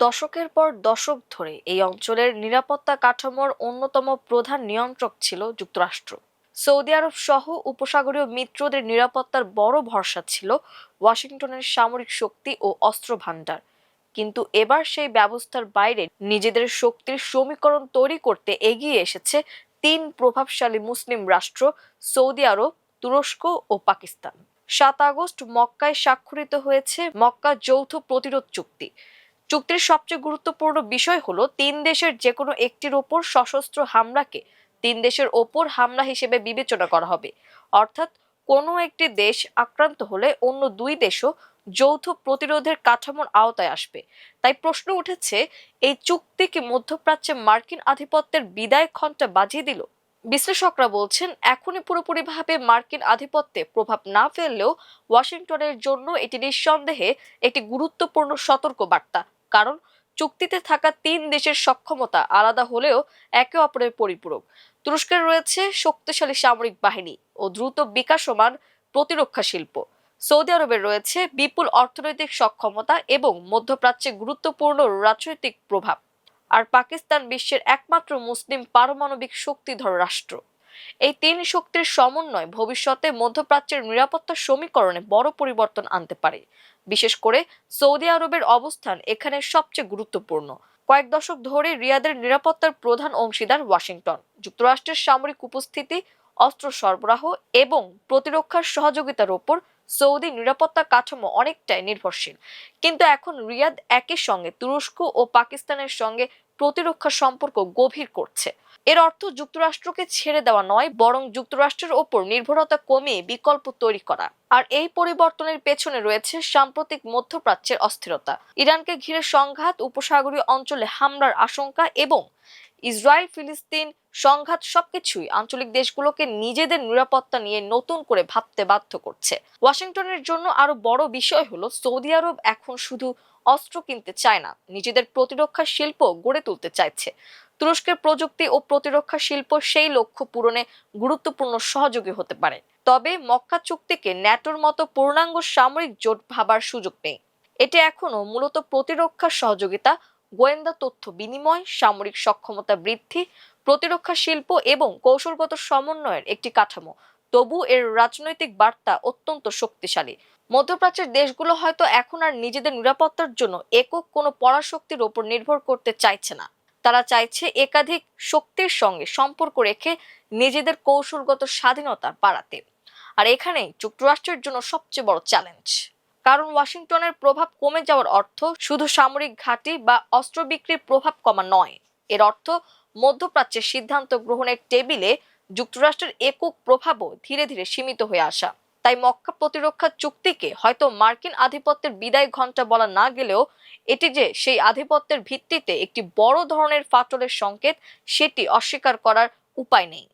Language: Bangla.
দশকের পর দশক ধরে এই অঞ্চলের নিরাপত্তা কাঠামোর অন্যতম প্রধান নিয়ন্ত্রক ছিল যুক্তরাষ্ট্র। সৌদি আরব সহ উপসাগরীয় মিত্রদের নিরাপত্তার বড় ভরসা ছিল ওয়াশিংটনের সামরিক শক্তি ও অস্ত্র ভান্ডার। কিন্তু এবার সেই ব্যবস্থার বাইরে নিজেদের শক্তির সমীকরণ তৈরি করতে এগিয়ে এসেছে তিন প্রভাবশালী মুসলিম রাষ্ট্র: সৌদি আরব, তুরস্ক ও পাকিস্তান। 7 আগস্ট মক্কায় স্বাক্ষরিত হয়েছে মক্কা যৌথ প্রতিরোধ চুক্তি। চুক্তির সবচেয়ে গুরুত্বপূর্ণ বিষয় হলো তিন দেশের যে কোনো একটির ওপর সশস্ত্র হামলাকে তিন দেশের ওপর হামলা হিসেবে বিবেচনা করা হবে। অর্থাৎ কোনো একটি দেশ আক্রান্ত হলে অন্য দুই দেশও যৌথ প্রতিরোধের কাঠামোর আওতায় আসবে। তাই প্রশ্ন উঠেছে, এই চুক্তি কি মধ্যপ্রাচ্যে মার্কিন আধিপত্যের বিদায় ঘণ্টা বাজিয়ে দিল? বিশ্লেষকরা বলছেন, এখনই পুরোপুরিভাবে মার্কিন আধিপত্যে প্রভাব না ফেললেও ওয়াশিংটনের জন্য এটি নিঃসন্দেহে একটি গুরুত্বপূর্ণ সতর্ক বার্তা। কারণ চুক্তিতে থাকা তিন দেশের সক্ষমতা আলাদা হলেও একে অপরের পরিপূরক। তুরস্কের রয়েছে শক্তিশালী সামরিক বাহিনী ও দ্রুত বিকাশমান প্রতিরক্ষা শিল্প। সৌদি আরবের রয়েছে বিপুল অর্থনৈতিক সক্ষমতা এবং মধ্যপ্রাচ্যে গুরুত্বপূর্ণ রাজনৈতিক প্রভাব। আর পাকিস্তান বিশ্বের একমাত্র মুসলিম পারমাণবিক শক্তিধর রাষ্ট্র। এই তিন শক্তির সমন্বয় ভবিষ্যতে মধ্যপ্রাচ্যের নিরাপত্তা সমীকরণে বড় পরিবর্তন আনতে পারে। বিশেষ করে সৌদি আরবের অবস্থান এখানে সবচেয়ে গুরুত্বপূর্ণ। কয়েক দশক ধরে রিয়াদের নিরাপত্তার প্রধান অংশীদার ওয়াশিংটন। যুক্তরাষ্ট্রের সামরিক উপস্থিতি, অস্ত্র সরবরাহ এবং প্রতিরক্ষার সহযোগিতার ওপর সৌদি নিরাপত্তা কাঠামো অনেকটাই নির্ভরশীল। কিন্তু এখন রিয়াদ একই সঙ্গে তুরস্ক ও পাকিস্তানের সঙ্গে প্রতিরক্ষা সম্পর্ক গভীর করছে। এর অর্থ যুক্তরাষ্ট্রকে ছেড়ে দেওয়া নয়, বরং যুক্তরাষ্ট্রের ওপর নির্ভরতা কমিয়ে বিকল্প তৈরি করা। আর এই পরিবর্তনের পেছনে রয়েছে সাম্প্রতিক মধ্যপ্রাচ্যের অস্থিরতা, ইরানকে ঘিরে সংঘাত, উপসাগরীয় অঞ্চলে হামলার আশঙ্কা এবং ইসরায়েল ফিলিস্তিন সংঘাত। সবকিছুই আঞ্চলিক দেশগুলোকে নিজেদের নিরাপত্তা নিয়ে নতুন করে ভাবতে বাধ্য করছে। ওয়াশিংটনের জন্য আরো বড় বিষয় হলো, সৌদি আরব এখন শুধু অস্ত্র কিনতে চায় না, নিজেদের প্রতিরক্ষা শিল্প গড়ে তুলতে চাইছে। তুরস্কের প্রযুক্তি ও প্রতিরক্ষা শিল্প সেই লক্ষ্য পূরণে গুরুত্বপূর্ণ সহযোগী হতে পারে। তবে মক্কা চুক্তিকে ন্যাটোর মতো পূর্ণাঙ্গ সামরিক জোট ভাবার সুযোগ নেই। এটি এখনো মূলত প্রতিরক্ষা সহযোগিতা, গোয়েন্দা তথ্য বিনিময়, সামরিক সক্ষমতা বৃদ্ধি, প্রতিরক্ষা শিল্প এবং কৌশলগত সমন্বয়ের একটি কাঠামো। তবু এর রাজনৈতিক বার্তা অত্যন্ত শক্তিশালী। মধ্যপ্রাচ্যের দেশগুলো হয়তো এখন আর নিজেদের নিরাপত্তার জন্য একক কোনো পরাশক্তির ওপর নির্ভর করতে চাইছে না। তারা চাইছে একাধিক শক্তির সঙ্গে সম্পর্ক রেখে নিজেদের কৌশলগত স্বাধীনতা বাড়াতে। আর এখানেই যুক্তরাষ্ট্রের জন্য সবচেয়ে বড় চ্যালেঞ্জ। কারণ ওয়াশিংটনের প্রভাব কমে যাওয়ার অর্থ শুধু সামরিক ঘাঁটি বা অস্ত্র বিক্রির প্রভাব কমা নয়। এর অর্থ মধ্যপ্রাচ্যের সিদ্ধান্ত গ্রহণের টেবিলে যুক্তরাষ্ট্রের একক প্রভাবও ধীরে ধীরে সীমিত হয়ে আসা। তাই মক্কা প্রতিরক্ষা চুক্তিকে হয়তো মার্কিন আধিপত্যের বিদায় ঘণ্টা বলা না গেলেও এটি যে সেই আধিপত্যের ভিত্তিতে একটি বড় ধরনের ফাটলের সংকেত, সেটি অস্বীকার করার উপায় নেই।